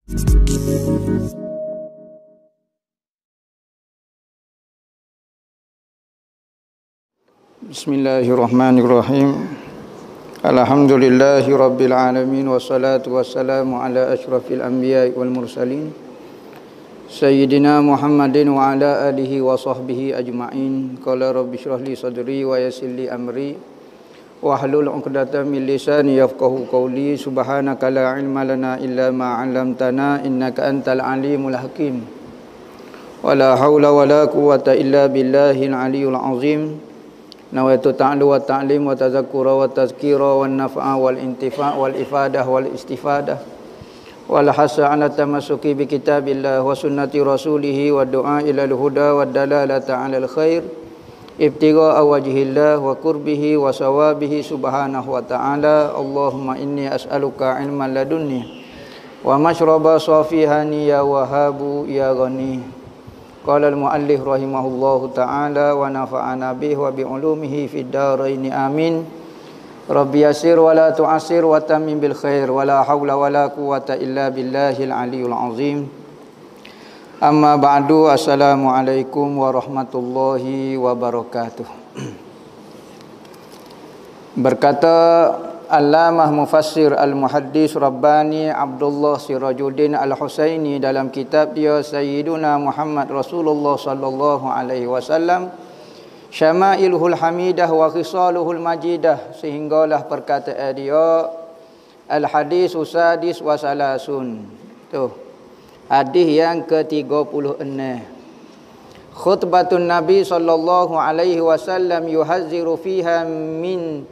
Bismillahirrahmanirrahim. Alhamdulillahi rabbil alamin, wassalatu wassalamu ala asyrafil anbiya'i wal mursalin Sayyidina Muhammadin wa ala alihi wa sahbihi ajma'in. Qala rabbi shrah li sadri wa yassir li amri wahlul 'uqdatam min lisani yafqahu qawli. Subhanaka la ilma lana illa ma 'allamtana innaka antal alimul hakim. Wala haula wala quwwata illa billahil aliyyil azim. Nawaitu ta'lu wa ta'lim wa tazakkura wa tazkira wa nafa'a wal intifa' wal ifadah wal istifadah wal hasa 'ala tamassuki bi kitabillah wa sunnati rasulih wa du'a ila al-huda wa dalalata 'ala al-khair ibtigha'a wajhillah wa qurbihi wa sawabihi subhanahu wa ta'ala. Allahumma inni as'aluka ilman ladunni wa mashraba safihani ya wahabu ya ghani. Qala al-muallif rahimahullahu ta'ala wa nafa'ana bihi wa bi ulumihi fid dharain amin. Rabbi yassir wa la tu'assir wa tammim bil khair wa la haula wa la quwwata illa billahil aliyyil azim. Amma ba'du, assalamualaikum warahmatullahi wabarakatuh. Berkata Allamah Mufassir Al-Muhaddis Rabbani Abdullah Sirajuddin Al-Husaini dalam kitab dia Sayyiduna Muhammad Rasulullah sallallahu alaihi wasallam, Syama'ilul Hamidah wa Khisaluhul Majidah, sehinggalah perkataan dia Al-Hadis Usadis wa Salasun. Tuh, hadis yang ke-36. Khutbatun Nabi sallallahu alaihi wasallam yuhazziru fiha min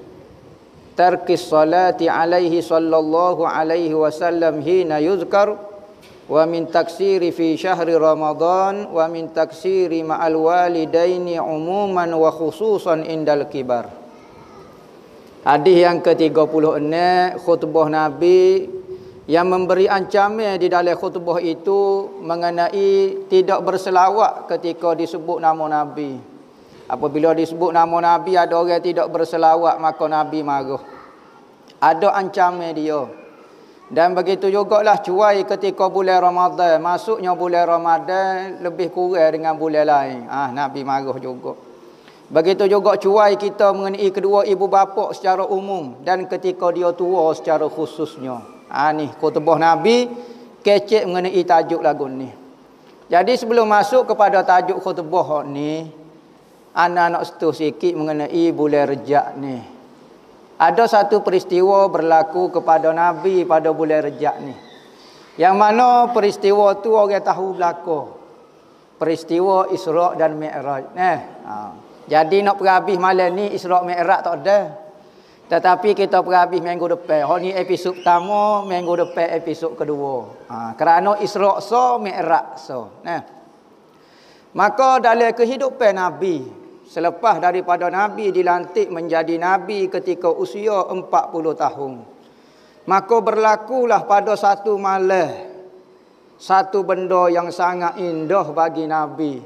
tarkis salati alaihi sallallahu alaihi wasallam hina yuzkar wa min taksiri fi syahri Ramadan wa min taksiri ma'al walidaini umuman wa khususan indal kibar. Hadis yang ke-36, khutbah Nabi yang memberi ancaman di dalam khutbah itu mengenai tidak berselawat ketika disebut nama Nabi. Apabila disebut nama Nabi ada orang tidak berselawat, maka Nabi marah. Ada ancaman dia. Dan begitu jugalah cuai ketika bulan Ramadan. Masuknya bulan Ramadan lebih kurang dengan bulan lain. Nabi marah juga. Begitu juga cuai kita mengenai kedua ibu bapa secara umum dan ketika dia tua secara khususnya. Ni khutbah Nabi kecek mengenai tajuk lagu ni. Jadi sebelum masuk kepada tajuk khutbah ni, ana nak setuh sikit mengenai bulan Rejab ni. Ada satu peristiwa berlaku kepada Nabi pada bulan Rejab ni. Yang mana peristiwa tu orang tahu berlaku. Peristiwa Isra' dan Mi'raj. Jadi nak perhabis malam ni Isra' Mi'raj tak ada. Tetapi kita perhabis minggu depan. Ni episod pertama, minggu depan episod kedua. Kerana Isra' so, Mi'raj so. Maka dalam kehidupan Nabi, selepas daripada Nabi dilantik menjadi Nabi ketika usia 40 tahun, maka berlakulah pada satu malam satu benda yang sangat indah bagi Nabi.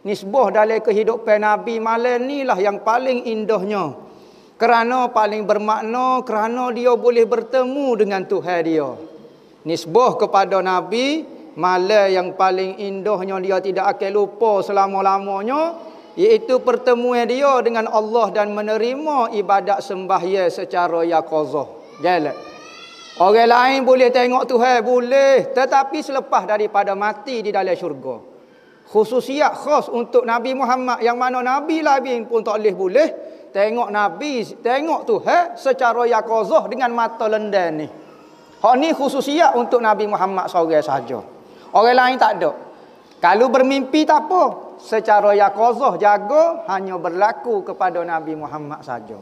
Nisbah dalam kehidupan Nabi malam ni lah yang paling indahnya. Kerana paling bermakna, kerana dia boleh bertemu dengan Tuhan dia. Nisbah kepada Nabi, malam yang paling indahnya dia tidak akan lupa selama-lamanya, iaitu pertemuan dia dengan Allah dan menerima ibadat sembahyang secara yaqazah. Jalan. Orang lain boleh tengok Tuhan, boleh, tetapi selepas daripada mati di dalam syurga. Khususiat khas untuk Nabi Muhammad, yang mana Nabi lain pun tak boleh tengok Nabi, tengok Tuhan secara yaqazah dengan mata lendan ni. Hak ni khususiat untuk Nabi Muhammad seorang saja. Orang lain tak ada. Kalau bermimpi tak apa, secara yaqazah jaga hanya berlaku kepada Nabi Muhammad saja.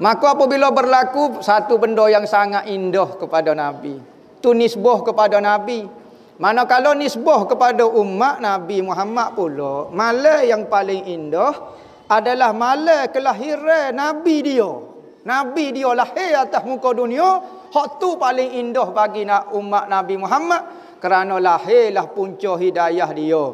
Maka apabila berlaku satu benda yang sangat indah kepada Nabi, tu nisbah kepada Nabi. Manakala nisbah kepada umat Nabi Muhammad pula, malam yang paling indah adalah malam kelahiran Nabi dia. Nabi dia lahir atas muka dunia, hak tu paling indah bagi umat Nabi Muhammad, kerana lahirlah punca hidayah dia.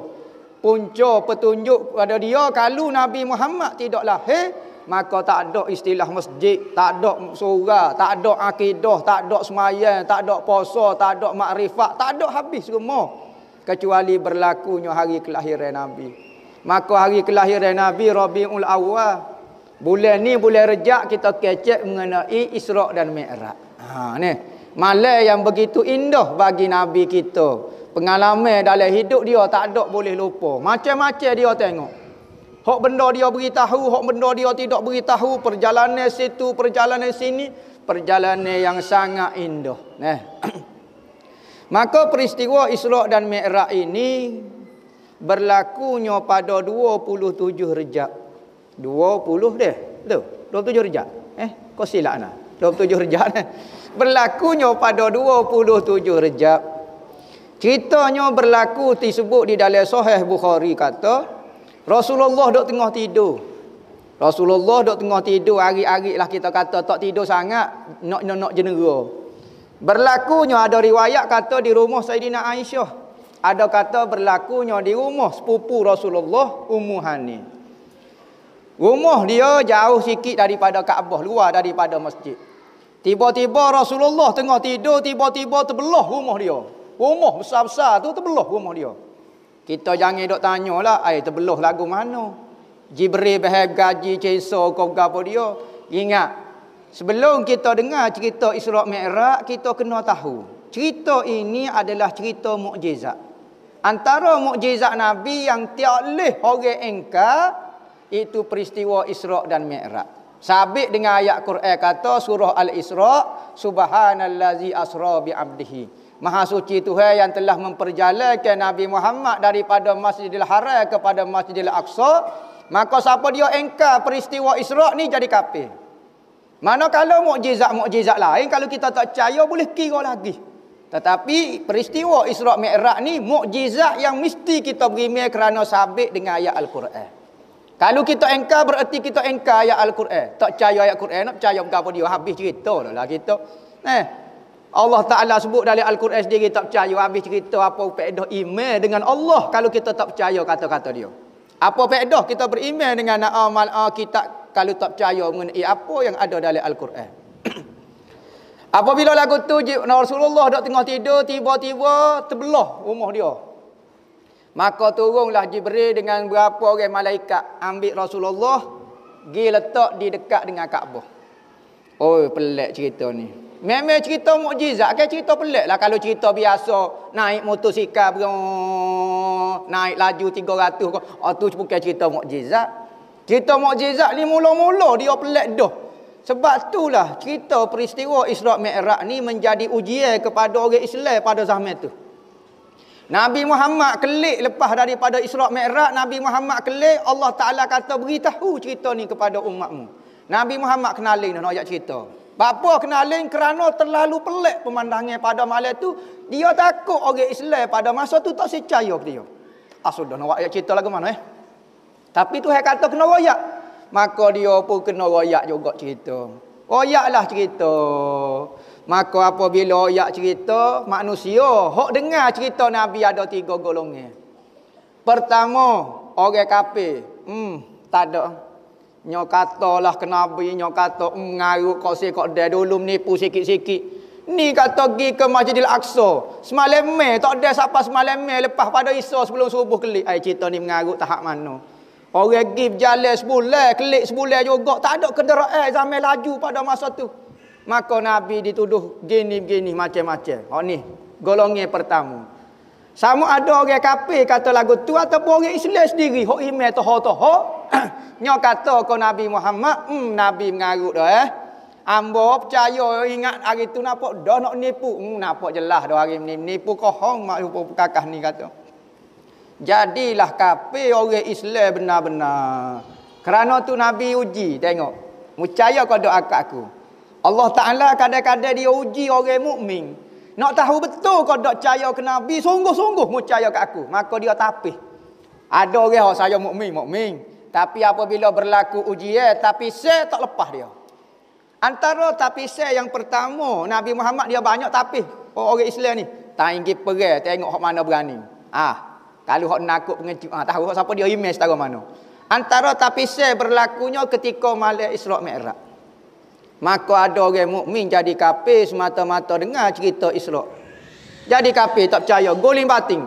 Punca petunjuk pada dia. Kalau Nabi Muhammad tidak lahir, maka tak ada istilah masjid, tak ada surah, tak ada akidah, tak ada semayang, tak ada puasa, tak ada makrifat, tak ada, habis semua. Kecuali berlakunya hari kelahiran Nabi. Maka hari kelahiran Nabi Rabiul Awwal. Bulan ni bulan Rejab kita kecek mengenai Isra' dan Mi'raj. Ni malam yang begitu indah bagi Nabi kita. Pengalaman dalam hidup dia tak ada boleh lupa. Macam-macam dia tengok. Hak benda dia beritahu, hak benda dia tidak beritahu, perjalanan situ, perjalanan sini, perjalanan yang sangat indah. Maka peristiwa Isra' dan Mi'raj ini berlakunya pada 27 Rejab. 20 deh. Betul? 27 Rejab. Kau silap nah. 27 Rejab. Berlakunya pada 27 Rejab. Ceritanya berlaku disebut di dalam Sahih Bukhari kata Rasulullah duk tengah tidur. Rasulullah duk tengah tidur, hari-hari lah kita kata tak tidur sangat, nak jenera. Berlakunya ada riwayat kata di rumah Sayyidina Aisyah. Ada kata berlakunya di rumah sepupu Rasulullah, Ummu Hani. Rumah dia jauh sikit daripada Kaabah, luar daripada masjid. Tiba-tiba Rasulullah tengah tidur, tiba-tiba terbelah rumah dia. Rumah besar-besar tu terbelah rumah dia. Kita jangan duk tanyalah, terbelah lagu mana? Jibril bahag gaji cesok kau gapo dia. Ingat, sebelum kita dengar cerita Isra' Mi'raj, kita kena tahu. Cerita ini adalah cerita mukjizat. Antara mukjizat Nabi yang tiada leh orang engkar, itu peristiwa Isra' dan Mi'raj. Sabit dengan ayat Quran kata surah Al-Isra', subhanallazi asra bi 'abdihi. Maha suci Tuhan yang telah memperjalankan Nabi Muhammad daripada Masjidil Haram kepada Masjidil Aqsa. Maka siapa dia engkar peristiwa Isra' ni jadi kafir. Manakala mukjizat-mukjizat lain kalau kita tak percaya boleh kira lagi. Tetapi peristiwa Isra' Mi'raj ni mukjizat yang mesti kita beriman kerana sabit dengan ayat Al-Quran. Kalau kita engkar bererti kita engkar ayat Al-Quran. Tak percaya ayat Quran, nak percaya apa dia, habis cerita dah lah kita. Allah Ta'ala sebut dalam Al-Quran sendiri tak percaya, habis cerita apa faedah iman dengan Allah kalau kita tak percaya kata-kata dia. Apa faedah kita beriman dengan amal kita kalau tak percaya mengenai apa yang ada dalam Al-Quran. Apabila lagu tu Rasulullah dok tengah tidur, tiba-tiba terbelah rumah dia. Maka turunlah Jibril dengan berapa orang malaikat ambil Rasulullah, pergi letak di dekat dengan Kaabah. Oh, pelik cerita ni. Memang cerita mukjizat kan, cerita pelik lah. Kalau cerita biasa naik motosikal naik laju 300 tu bukan cerita mukjizat. Cerita mukjizat ni mula-mula dia pelik dah. Sebab itulah cerita peristiwa Isra' Mi'raj ni menjadi ujian kepada orang Islam pada zaman tu. Nabi Muhammad kelik lepas daripada Isra' Mi'raj, Nabi Muhammad kelik, Allah Ta'ala kata beritahu cerita ni kepada umatmu. Nabi Muhammad kenalin nak ajak cerita. Bapa kenalin kerana terlalu pelik pemandangan pada malam tu. Dia takut orang Islam pada masa tu tak percaya ke dia. Sudah nak ayat cerita lagu mana Tapi Tuhan kata kena royak. Maka dia pun kena royak juga cerita. Royaklah cerita. Maka apabila royak cerita, manusia hok dengar cerita Nabi ada 3 golongan. Pertama, orang kafir. Tak ada. Nyo katalah ke Nabi, nyo kata ngaruk kau sekok dah dulu menipu sikit-sikit. Ni kata pergi ke Masjidil Aqsa. Semalam tak ada siapa semalam lepas pada Isya sebelum subuh kelik. Cerita ni mengaruk tahap mana? Orang pergi berjalan sebulan, kelik sebulan juga. Tak ada kenderaan zaman laju pada masa tu. Maka Nabi dituduh gini-gini macam-macam. Ni golongan pertama. Sama ada orang kafir kata lagu tu ataupun orang Islam sendiri hok iman toh-toh. Nyo kata ko Nabi Muhammad, Nabi mengarut dah Ambo percaya ingat hari tu nampak dah nak nipu. Nampak jelas dah hari ni nipu kohong mak rupa kakak ni kata. Jadilah kafir orang Islam benar-benar. Kerana tu Nabi uji, tengok. Percaya kau doa aku. Allah Ta'ala kadang-kadang dia uji orang mukmin. Nak tahu betul kau tak percaya ke Nabi, sungguh-sungguh percaya ke aku. Maka dia tapih. Ada orang saya mukmin. Tapi apabila berlaku ujian, tapi saya tak lepas dia. Antara tapi saya yang pertama, Nabi Muhammad dia banyak tapih. Orang Islam ni. Tinggi perang, tengok hak mana berani. Kalau hak nakut pengecut, tahu hak siapa dia imej setara mana. Antara tapisir berlakunya ketika malam Isra' Mi'raj. Maka ada orang mukmin jadi kafir semata-mata dengar cerita Isra'. Jadi kafir tak percaya, guling bating.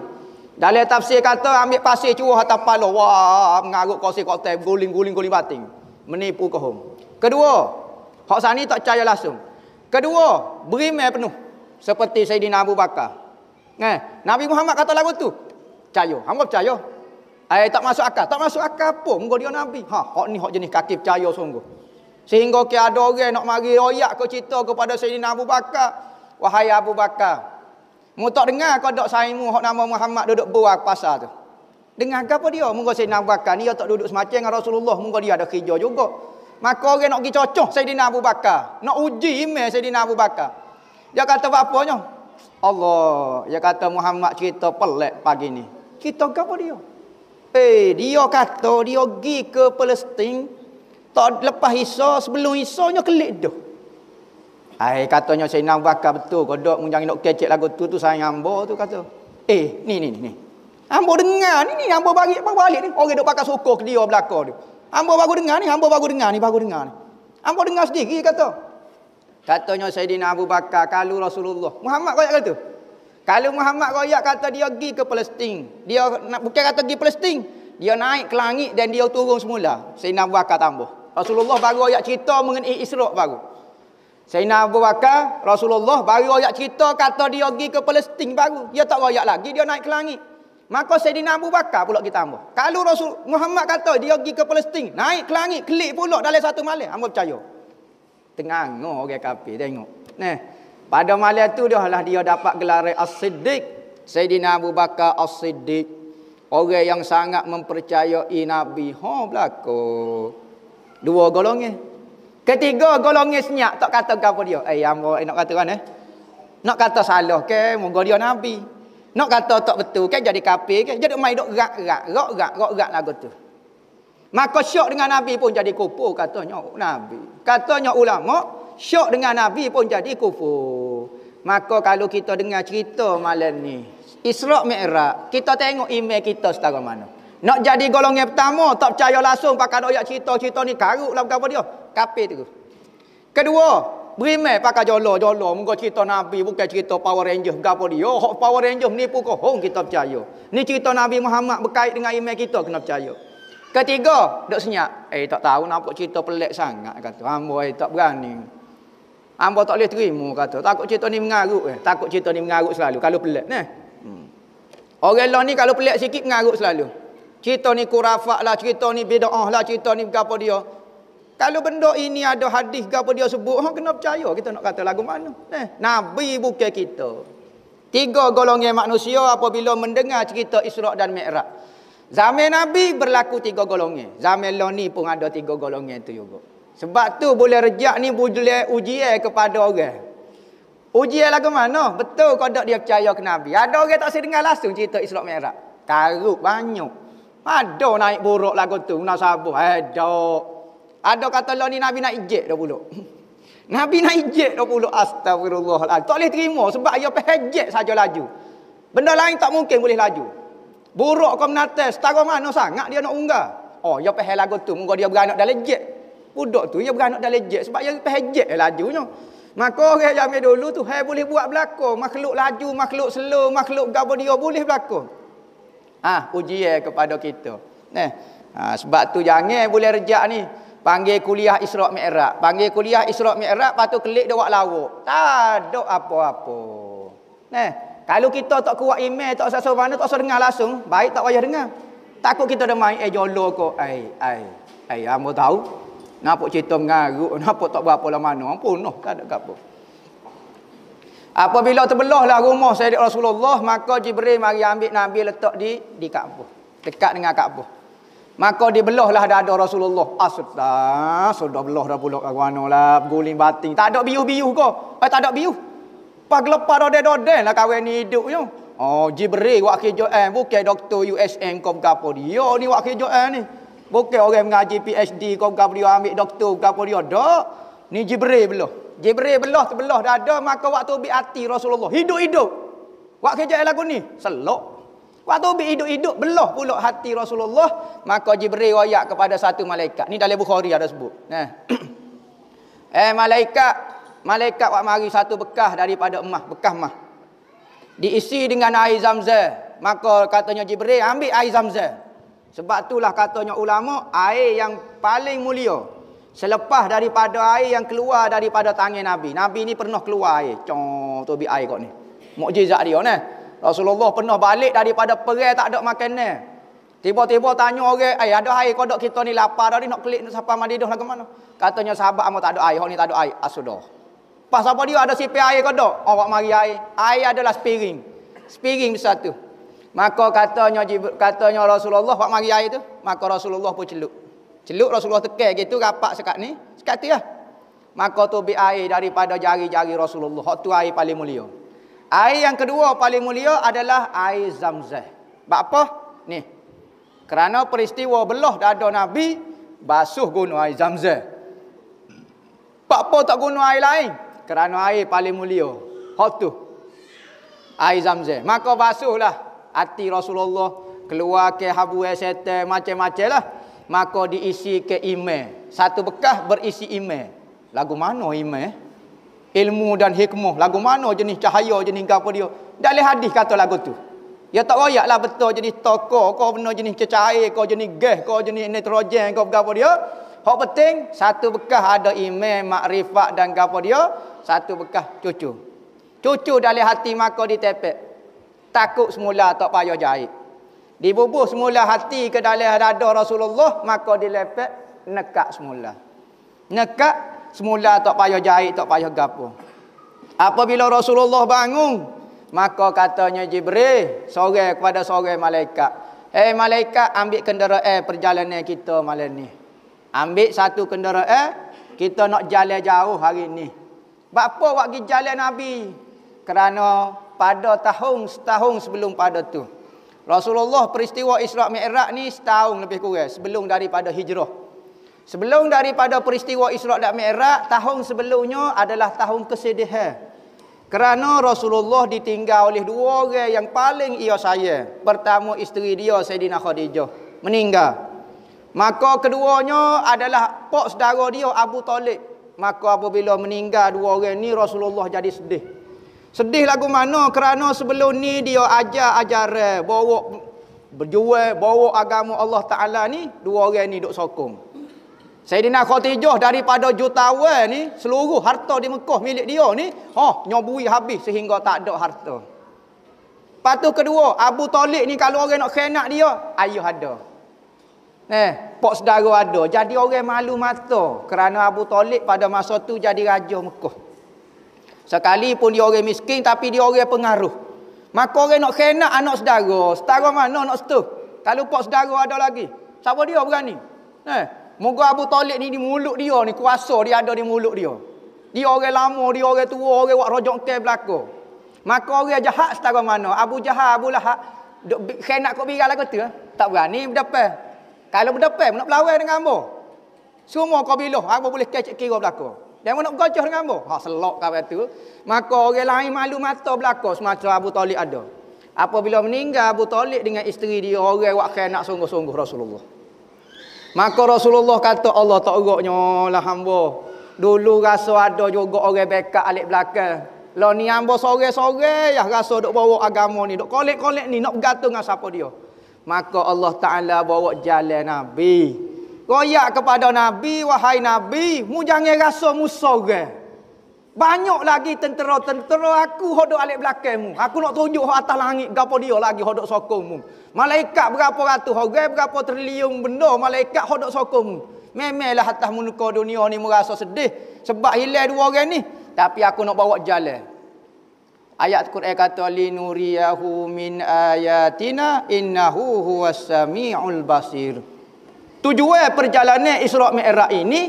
Dalam tafsir kata ambil pasir curah atas kepala, wah mengarut kursi kotak, guling bating. Menipu kaum. Kedua, hak sani tak percaya langsung. Kedua, berimeh penuh seperti Sayyidina Abu Bakar. Nabi Muhammad kata lagu tu. Percaya. Hangpa percaya? Tak masuk akal. Tak masuk akal apa? Munggo dia Nabi. Hak ni hak jenis kaki percaya sungguh. Sehingga ke ada orang nak mari royak ke cerita kepada Sayyidina Abu Bakar. Wahai Abu Bakar, mu tak dengar kau dok saimu hak nama Muhammad duduk buah pasar tu. Dengar apa dia? Munggo Sayyidina Abu Bakar ni dia tak duduk semacam dengan Rasulullah, munggo dia ada kerja juga. Maka orang nak pergi cocok Sayyidina Abu Bakar, nak uji email Sayyidina Abu Bakar. Dia kata apa-apanya? Allah, dia kata Muhammad cerita pelik pagi ni. Cerita apa dia? Dia kata dia pergi ke Palestin tak lepas Isa, sebelum Isanya kelik dah. Katanya Sayyidina Abu Bakar betul kau dok jangan nak kecek lagu tu sayang hamba tu kata. Ni. Hamba dengar ni hamba bagi balik ni. Orang dok pakai sokong ke dia belakang dia. Hamba baru dengar ni. Hamba Hamba dengar sendiri kata. Katanya Sayyidina Abu Bakar kalau Rasulullah Muhammad royak kata. Kalau Muhammad royak kata dia pergi ke Palestin. Dia bukan kata pergi Palestin. Dia naik ke langit dan dia turun semula. Sayyidina Abu Bakar tambah. Rasulullah baru royak cerita mengenai Isra' baru. Sayyidina Abu Bakar, Rasulullah baru royak cerita kata dia pergi ke Palestin baru. Dia tak royak lagi, dia naik ke langit. Maka Sayyidina Abu Bakar pula kita tambah. Kalau Rasul Muhammad kata dia pergi ke Palestin, naik ke langit, kelik pula dalam satu malam. Hamba percaya. Tengok orang kafir tengok. Pada malam tu dia dapat gelar As-Siddiq. Sayyidina Abu Bakar As-Siddiq. Orang yang sangat mempercayai Nabi. Berlaku. Dua golongan. Ketiga golongan senyap tak kata apa dia. Hamba nak kata kan nak kata salah ke moga dia Nabi. Nak kata tak betul ke jadi kafir ke. Jadi mai dok rak lagu tu. Maka syok dengan Nabi pun jadi kufur katanya Nabi. Katanya ulama syok dengan Nabi pun jadi kufur. Maka kalau kita dengar cerita malam ni Isra' Mi'raj, kita tengok email kita setara mana. Nak jadi golongan pertama, tak percaya langsung pakai doyak cerita-cerita ni karut lah apa dia. Kafir tu. Kedua, berimeh pakai jolo. Mungkin cerita Nabi bukan cerita Power Ranger apa dia. Power Ranger menipu kau, kita percaya. Ni cerita Nabi Muhammad berkait dengan email kita kena percaya. Ketiga, dok senyap. Tak tahu nampak cerita pelik sangat kata. Hamba tak berani. Hamba tak boleh terima kata. Takut cerita ni mengarut Takut cerita ni mengarut selalu kalau pelik Orang lain ni kalau pelik sikit mengarut selalu. Cerita ni kurafat lah, cerita ni bid'ah lah, cerita ni apa dia. Kalau benda ini ada hadis apa dia sebut, kena percaya. Kita nak kata lagu mana? Nabi bukan kita. Tiga golongan manusia apabila mendengar cerita Isra' dan Mi'raj. Zaman Nabi berlaku tiga golongan. Zaman lain ni pun ada tiga golongan tu juga. Sebab tu boleh rejak ni boleh ujian kepada orang. Ujian lagu mana? Betul kau tak dia percaya ke Nabi. Ada orang tak dengar langsung cerita Isra' Mi'raj. Karut banyak. Ada naik buruk lagu tu, nak sabar. Ada kata lah ni Nabi nak ijek dah pula. Nabi nak ijek dah pula. Astagfirullahaladzim. Tak boleh terima sebab dia pehejek saja laju. Benda lain tak mungkin boleh laju. Buruk kau menatas, setara mana sangat dia nak unggah. Dia pehej lagu tu, mungkin dia beranak dalam jet. Budak tu dia beranak dalam jet sebab dia pehejek lajunya. Maka orang zaman dulu tu boleh buat berlaku. Makhluk laju, makhluk slow, makhluk apa dia boleh berlaku. Ujian kepada kita. Sebab tu jangan boleh rejak ni. Panggil kuliah Isra' Mi'raj. Panggil kuliah Isra' Mi'raj, lepas tu kelik dia buat lawak. Tak ada apa-apa. Kalau kita tak kuat email, tak usah mana, tak usah dengar langsung. Baik tak payah dengar. Takut kita dah main jolo kok. Hamba tahu. Nampak cerita mengarut, nampak tak berapa lah mana. Ampun, tak ada apa. Apabila terbelahlah rumah Sayyidina Rasulullah, maka Jibril mari ambil Nabi letak di Kaabah, dekat dengan Kaabah. Maka dibelahlah dada Rasulullah. Sudah belah dah pula kat manalah, guling bating. Tak ada biuh-biuh ke? Tak ada biuh. Pas gelepar dodeh-dodeh lah kawan ni hidupnya. Jibril wak kerjaan, bukan doktor USM kau gapo dia ni wak kerjaan ni. Bukan orang mengaji PhD kau gapo dia ambil doktor gapo dia. Dak. Ni Jibril belah. Jibril belah terbelah dada, maka waktu bi hati Rasulullah hidup-hidup. Wak kerja lagu ni selok. Waktu hidup-hidup belah pula hati Rasulullah, maka Jibril royak kepada satu malaikat. Ni dalam Bukhari ada sebut. Nah. Malaikat wak mari satu bekas daripada emas, bekas emas. Diisi dengan air Zamzam. Maka katanya Jibril, ambil air Zamzam. Sebab itulah katanya ulama, air yang paling mulia selepas daripada air yang keluar daripada tangan Nabi. Nabi ni pernah keluar air. Tu bi air kau ni. Mukjizat dia nah. Rasulullah pernah balik daripada perang tak ada makanan. Tiba-tiba tanya orang, ada air kodok kita ni lapar dah ni nak klik nak sampai Madinah lah ke mana? Katanya sahabat amat tak ada air, hok ni tak ada air. Sudah. Pas apa dia ada sipi air kodok? Awak mari air. Air adalah spiring. Spiring satu. Maka katanya Rasulullah awak mari air tu, maka Rasulullah pun celup. Celup Rasulullah tekan gitu rapak sekat ni, sekat tu lah. Maka tu bi air daripada jari-jari Rasulullah. Hok tu air paling mulia. Air yang kedua paling mulia adalah air Zamzam. Sebab apa? Ni. Kerana peristiwa belah dada Nabi, basuh guna air Zamzam. Sebab apa tak guna air lain? Kerana air paling mulia. Hak tu. Air Zamzam. Maka basuhlah hati Rasulullah, keluar ke habu setan macam-macam lah. Maka diisi ke iman. Satu bekas berisi iman. Lagu mana iman? Ilmu dan hikmah. Lagu mana jenis cahaya, jenis apa dia? Dalam hadis kata lagu tu. Ya tak royak lah betul jenis toko, kau benar jenis cecair, kau jenis gas, kau jenis nitrogen, kau apa dia. Hak penting, satu bekas ada iman, makrifat dan apa dia. Satu bekas cucu. Cucu dalam hati maka ditepek. Takut semula tak payah jahit. Dibubuh semula hati ke dalam dada Rasulullah, maka dilepek nekak semula. Nekak semula tak payah jahit, tak payah gapo. Apabila Rasulullah bangun, maka katanya Jibril sorang kepada sorang malaikat. Malaikat, ambil kenderaan perjalanan kita malam ni. Ambil satu kenderaan, kita nak jalan jauh hari ni. Bapa buat pergi jalan Nabi? Kerana pada setahun sebelum pada tu, Rasulullah peristiwa Isra' Mi'raj ni setahun lebih kurang sebelum daripada hijrah. Sebelum daripada peristiwa Isra' dan Mi'raj, tahun sebelumnya adalah tahun kesedihan. Kerana Rasulullah ditinggal oleh dua orang yang paling ia sayang. Pertama isteri dia Sayyidina Khadijah meninggal. Maka keduanya adalah pak saudara dia Abu Talib. Maka apabila meninggal dua orang ni, Rasulullah jadi sedih. Sedih lagu mana? Kerana sebelum ni dia ajar-ajaran, bawa berjuang, bawa agama Allah Ta'ala ni, dua orang ni duk sokong. Sayyidina Khadijah daripada jutawan ni, seluruh harta di Mekah milik dia ni, nyobui habis sehingga tak ada harta. Lepas tu kedua, Abu Talib ni kalau orang nak khianat dia, ayah ada. Pak saudara ada. Jadi orang malu mata kerana Abu Talib pada masa tu jadi raja Mekah. Sekalipun dia orang miskin tapi dia orang pengaruh. Maka orang nak khianat anak saudara, setara mana nak setuh? Kalau pak saudara ada lagi, siapa dia berani? Moga Abu Talib ni di mulut dia ni, kuasa dia ada di mulut dia. Dia orang lama, dia orang tua, orang buat rojok ke belakang. Maka orang jahat setara mana? Abu Jahal, Abu Lahab, khianat kau biral lagu tu, tak berani berdepan. Kalau berdepan, nak berlawan dengan hamba. Semua kabilah, hamba boleh kecek kira belakang. Dia nak gajah dengan hamba. Selok kau tu. Maka orang lain malu mata belakang semacam Abu Talib ada. Apabila meninggal Abu Talib dengan isteri dia, orang buat khianat sungguh-sungguh Rasulullah. Maka Rasulullah kata, Allah tak urutnya lah hamba. Dulu rasa ada juga orang bekat alik belakang. Lah ni hamba sore-sore ya rasa duk bawa agama ni, duk kolek-kolek ni, nak bergantung dengan siapa dia. Maka Allah Ta'ala bawa jalan Nabi. Royak kepada Nabi, wahai Nabi, mu jangan rasa mu sore. Banyak lagi tentera-tentera aku hodok alik belakangmu. Aku nak tunjuk atas langit gapo dia lagi hodok sokongmu. Malaikat berapa ratus orang, berapa triliun benda malaikat hodok sokongmu. Memanglah atas muka dunia ni merasa sedih sebab hilang dua orang ni, tapi aku nak bawa jalan. Ayat Quran kata linuriyahu min ayatina innahu huwas samiul basir. Tujuan perjalanan Isra' Mi'raj ini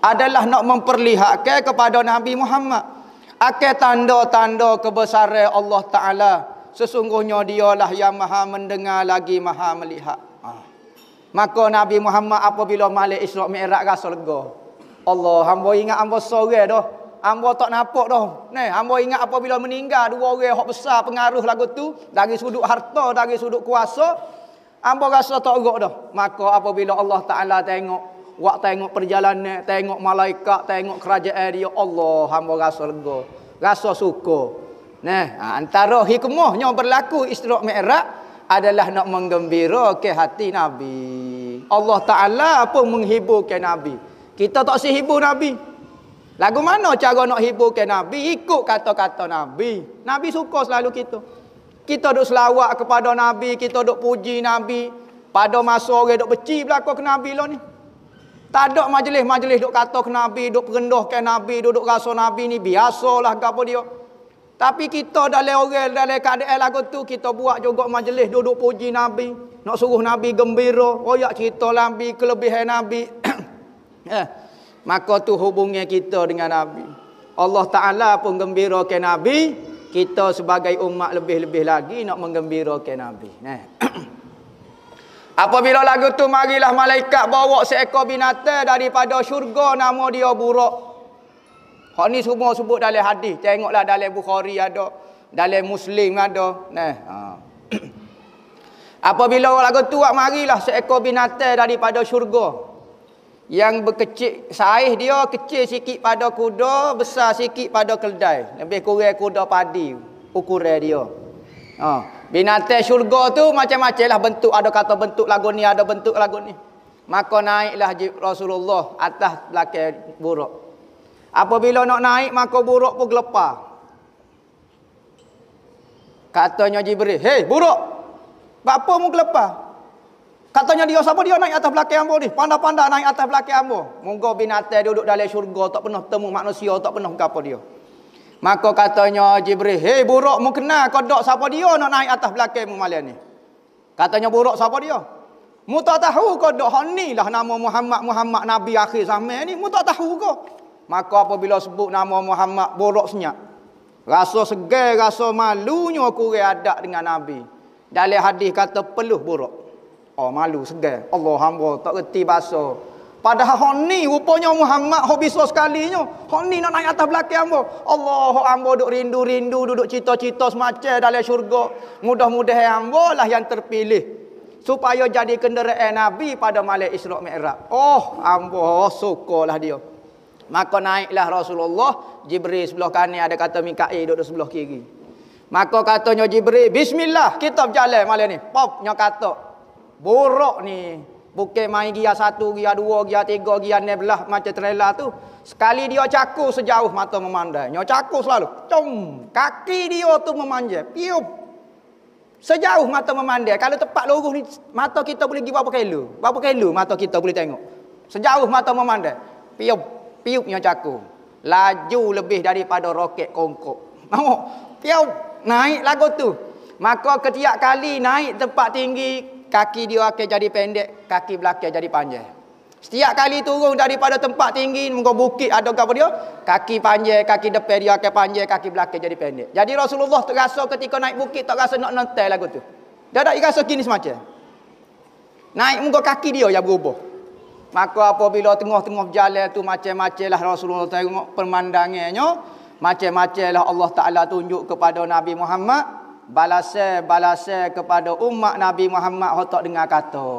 adalah nak memperlihatkan kepada Nabi Muhammad akan tanda-tanda kebesaran Allah Ta'ala. Sesungguhnya dialah yang maha mendengar lagi maha melihat. Maka Nabi Muhammad apabila malik Isra' Mi'raj rasa lega. Allah, hamba ingat hamba sore dah. Ambo tak nampak dah. Ambo ingat apabila meninggal dua orang hak besar pengaruh lagu tu dari sudut harta, dari sudut kuasa, ambo rasa tak erok dah. Maka apabila Allah Taala tengok perjalanan, tengok malaikat, tengok kerajaan dia, Allah, ambo rasa lega, rasa suka. Antara hikmahnya berlaku Isra' Mi'raj adalah nak menggembirakan hati Nabi. Allah Taala pun menghiburkan Nabi. Kita tak sihibur Nabi. Lagu mana cara nak hiburkan Nabi? Ikut kata-kata Nabi. Nabi suka selalu kita. Kita duk selawat kepada Nabi, kita duk puji Nabi. Pada masa orang duk beci belakang ke Nabi lah ni. Tak ada majlis-majlis duk kata ke Nabi, duk perendahkan Nabi, duk rasa Nabi ni biasalah ke apa dia. Tapi kita dalam orang, dalam keadaan lagu tu, kita buat juga majlis duduk puji Nabi. Nak suruh Nabi gembira, royak cerita Nabi, kelebihan Nabi. Maka tu hubungnya kita dengan Nabi. Allah Ta'ala pun gembirakan Nabi. Kita sebagai umat lebih-lebih lagi nak menggembirakan Nabi. Apabila lagu tu, marilah malaikat bawa seekor binatang daripada syurga, nama dia Buraq. Hak ni semua sebut dalam hadis. Tengoklah dalam Bukhari ada, dalam Muslim ada. Apabila lagu tu, marilah seekor binatang daripada syurga. Yang berkecil, saiz dia kecil sikit pada kuda, besar sikit pada keldai. Lebih kurang kuda padi ukuran dia. Binatang syurga tu macam-macam lah bentuk. Ada kata bentuk lagu ni, ada bentuk lagu ni. Maka naiklah Rasulullah atas belakang Buraq. Apabila nak naik, maka Buraq pun gelepar. Katanya Jibril, "Hei Buraq, bapa mu gelepar?" Katanya dia, siapa dia naik atas belakang ambo ni? Pandai-pandai naik atas belakang ambo. Moga binatang duduk dalam syurga, tak pernah temu manusia, tak pernah apa dia. Maka katanya Jibril, "Hei Buraq, mu kenal kodok siapa dia nak naik atas belakang mu malam ni?" Katanya Buraq, "Siapa dia?" "Mu tak tahu kodok hak ni lah nama Muhammad Nabi akhir zaman ni, mu tak tahu ke?" Maka apabila sebut nama Muhammad, Buraq senyap. Rasa segar, rasa malunya kurang adab dengan Nabi. Dalam hadis kata peluh Buraq. Malu segar. Allah, hamba tak reti bahasa. Padahal hak ni rupanya Muhammad hak bisa sekalinya. Hak ni nak naik atas belakang hamba. Allah, hak hamba duk rindu-rindu, duduk cita-cita semacam dalam syurga. Mudah-mudahan hamba lah yang terpilih supaya jadi kenderaan Nabi pada malam Isra' Mi'raj. Hamba sukalah dia. Maka naiklah Rasulullah. Jibril sebelah kanan, ada kata Mikail duduk sebelah kiri. Maka katanya Jibril, "Bismillah, kita berjalan malam ni." Popnya kata, Buraq ni bukan main gia 1, gia 2, gia 3, gia 16 macam trailer tu. Sekali dia cakur sejauh mata memandai. Dia cakur selalu. Kaki dia tu memanjang. Piup. Sejauh mata memandai. Kalau tepat lurus ni, mata kita boleh pergi berapa kilo? Berapa kilo mata kita boleh tengok? Sejauh mata memandai. Piup. Piupnya cakur. Laju lebih daripada roket kongkok. Nampak? Piup. Naik lagu tu. Maka ketiak kali naik tempat tinggi, kaki dia akan jadi pendek, kaki belakang jadi panjang. Setiap kali turun daripada tempat tinggi, muka bukit ada apa dia, kaki panjang, kaki depan dia akan panjang, kaki belakang jadi pendek. Jadi Rasulullah terasa ketika naik bukit, tak rasa nak nentai lagu tu. Dia tak rasa kini semacam. Naik muka kaki dia yang berubah. Maka apabila tengah-tengah jalan tu macam-macam lah Rasulullah tengok pemandangannya, macam-macam lah Allah Ta'ala tunjuk kepada Nabi Muhammad. Balasan kepada umat Nabi Muhammad yang tak dengar kata.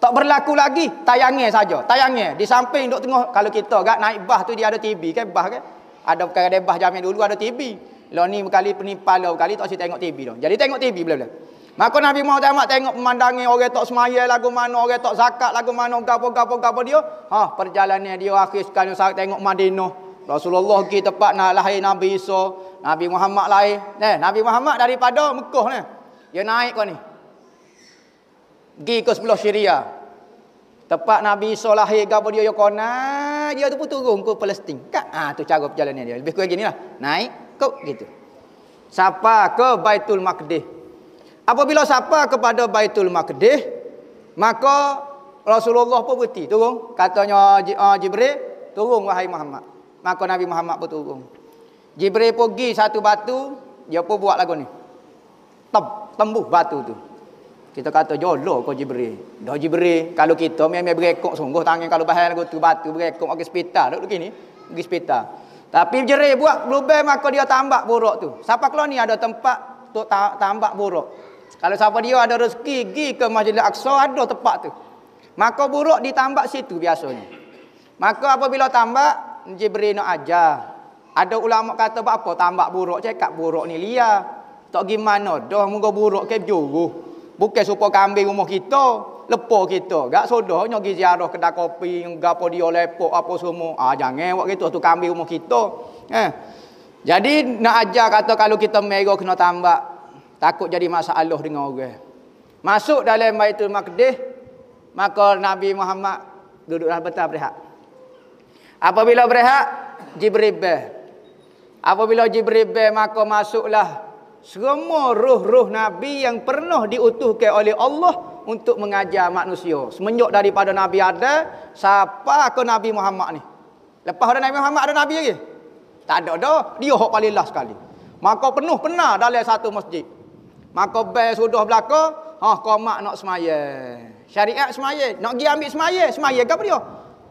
Tak berlaku lagi, tayangnya saja. Tayangnya di samping duk tengok. Kalau kita kat naik bah tu dia ada TV kan, bah kan. Ada perkara bah zaman dulu ada TV. Lah ni berkali penipal lah, berkali tak si tengok TV dah. Jadi tengok TV bila-bila. Maka Nabi Muhammad tengok pemandangan orang tak semaya lagu mana, orang tak zakat lagu mana, gapo dia. Perjalanan dia akhir sekali tengok Madinah. Rasulullah pergi tempat nak lahir Nabi Isa, Nabi Muhammad lahir. Nabi Muhammad daripada Mekah ni. Dia naik kau ni. Pergi ke sebelah Syria. Tempat Nabi Isa lahir gapo dia kona, dia tu pun turun ke Palestin. Tu cara perjalanan dia. Lebih kurang ginilah. Naik kau gitu. Sapa ke Baitul Maqdis. Apabila sapa kepada Baitul Maqdis, maka Rasulullah pun berhenti turun. Katanya Jibril, turun wahai Muhammad. Maka Nabi Muhammad pun turun. Jibril pergi satu batu, dia pun buat lagu ni. Tembuh batu tu. Kita kata jolo kau Jibril. Dah Jibril, kalau kita memang berekok sungguh tangan kalau bahaya lagu tu batu berekok pergi hospital duduk gini, pergi hospital. Tapi jerit buat lubang maka dia tambak buruk tu. Siapa kalau ni ada tempat untuk tambak buruk. Kalau siapa dia ada rezeki pergi ke Masjid Al-Aqsa ada tempat tu. Maka buruk ditambak situ biasanya. Maka apabila tambak Jibril nak ajar. Ada ulama kata apa tambak buruk, cakap buruk ni liar. Tak gimana dah muka buruk ke juru. Bukan supaya kambing rumah kita, lepo kita. Gak sodahnya pergi ziarah kedai kopi, gapo dia lepok apa semua. Jangan buat gitu tu kambing rumah kita. Jadi nak ajar kata kalau kita merah kena tambak, takut jadi masalah dengan orang. Masuk dalam Baitul Maqdis, maka Nabi Muhammad duduklah betul berehat. Apabila berehat, Jibril beh. Apabila Jibril beh, maka masuklah semua ruh-ruh Nabi yang pernah diutuhkan oleh Allah untuk mengajar manusia. Semenjak daripada Nabi ada, siapa ke Nabi Muhammad ni? Lepas ada Nabi Muhammad, ada Nabi lagi? Tak ada dah. Dia hak paling last sekali. Maka penuh pernah dalam satu masjid. Maka bel sudah belaka, qomat nak semaya. Syariat semaya. Nak pergi ambil semaya. Semaya ke apa dia?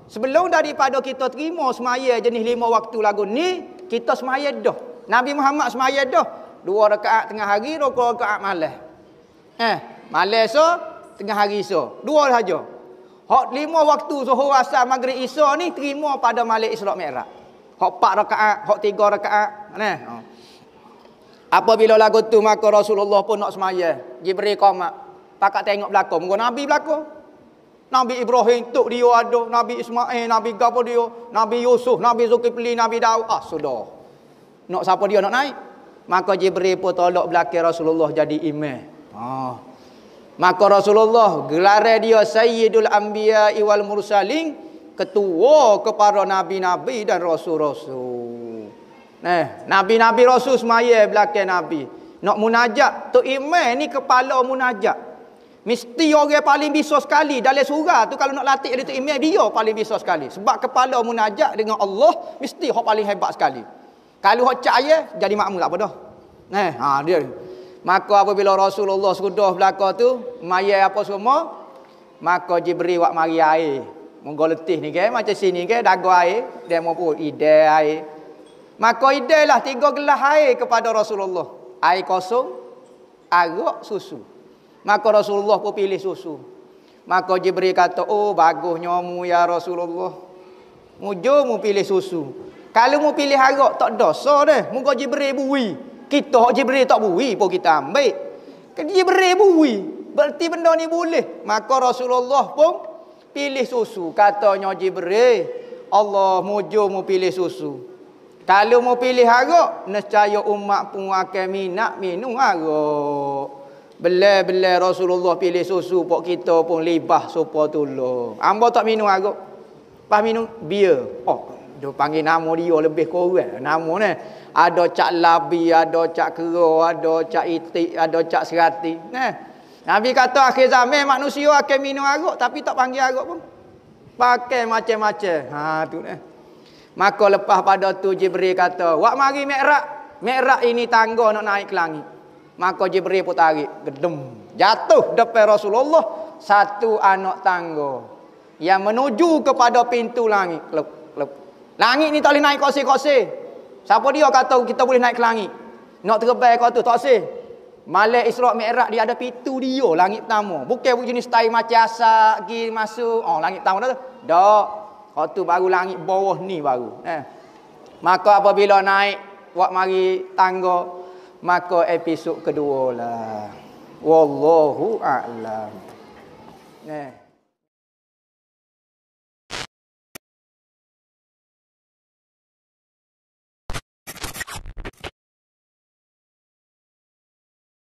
Sebelum daripada kita terima semaya jenis 5 waktu lagu ni, kita semaya dah. Nabi Muhammad semaya dah. 2 rakaat tengah hari, 2 rakaat malam. Malam so, tengah hari so. 2 saja. Hak 5 waktu Zuhur, Asar, Maghrib, Isya ni terima pada malam Isra' Mi'raj. Hak 4 rakaat, hak 3 rakaat. Apabila lagu tu maka Rasulullah pun nak semaya. Jibril qomat. Pakat tengok belakang. Muka Nabi belakang. Nabi Ibrahim tok dia ada, Nabi Ismail, Nabi gapo dia, Nabi Yusuf, Nabi Zulkifli, Nabi Daud. Sudah. Nak siapa dia nak naik? Maka Jibril pun tolak belakang Rasulullah jadi imam. Maka Rasulullah gelar dia Sayyidul Anbiya wal Mursalin, ketua kepada nabi-nabi dan rasul-rasul. Nabi-nabi rasul semaya belakang Nabi. Nak munajat, tu imam ni kepala munajat. Mesti orang paling bisa sekali dalam surah tu kalau nak latih dia tu imam, dia paling bisa sekali. Sebab kepala munajat dengan Allah mesti hak paling hebat sekali. Kalau hak cahaya jadi makmum apa dah. Dia. Maka apabila Rasulullah sudah belaka tu, maya apa semua, maka Jibril wak mari air. Monggo letih ni ke macam sini ke dagu air, dia mau pun ide air. Maka idelah 3 gelas air kepada Rasulullah. Air kosong, arak, susu. Maka Rasulullah pun pilih susu. Maka Jibril kata, oh bagusnya mu ya Rasulullah. Mujo mu pilih susu. Kalau mu pilih arak tak dosa dah. Muka Jibril bui. Kita Jibril tak bui pun kita ambil. Jibril bui. Berarti benda ni boleh. Maka Rasulullah pun pilih susu. Katanya Jibril, Allah mujo mu pilih susu. Kalau mu pilih arak, nescaya umat pun akan minat minum arak. Belai-belai Rasulullah pilih susu, pok kita pun libah supaya tolong. Hamba tak minum arak. Pas minum bir. Dia panggil nama dia lebih kurang. Nama ni ada cak labi, ada cak kera, ada cak itik, ada cak serati. Nabi kata akhir zaman manusia akan minum arak tapi tak panggil arak pun. Pakai macam-macam. Tu ni. Maka lepas pada tu Jibril kata, "Wak mari Mi'raj. Mi'raj ini tangga nak naik ke langit." Maka Jibril pun tarik, gedem. Jatuh depan Rasulullah satu anak tangga yang menuju kepada pintu langit. Langit ni tak boleh naik koseh-koseh. Siapa dia kata kita boleh naik ke langit? Nak terbaik kau tu tak sih. Malam Isra' Mi'raj dia ada pintu dia, langit pertama. Bukan jenis style macam asak pergi masuk. Langit pertama tu. Tak. Kau tu baru langit bawah ni baru. Maka apabila naik wak mari tangga, maka episod kedua lah. Wallahu a'lam.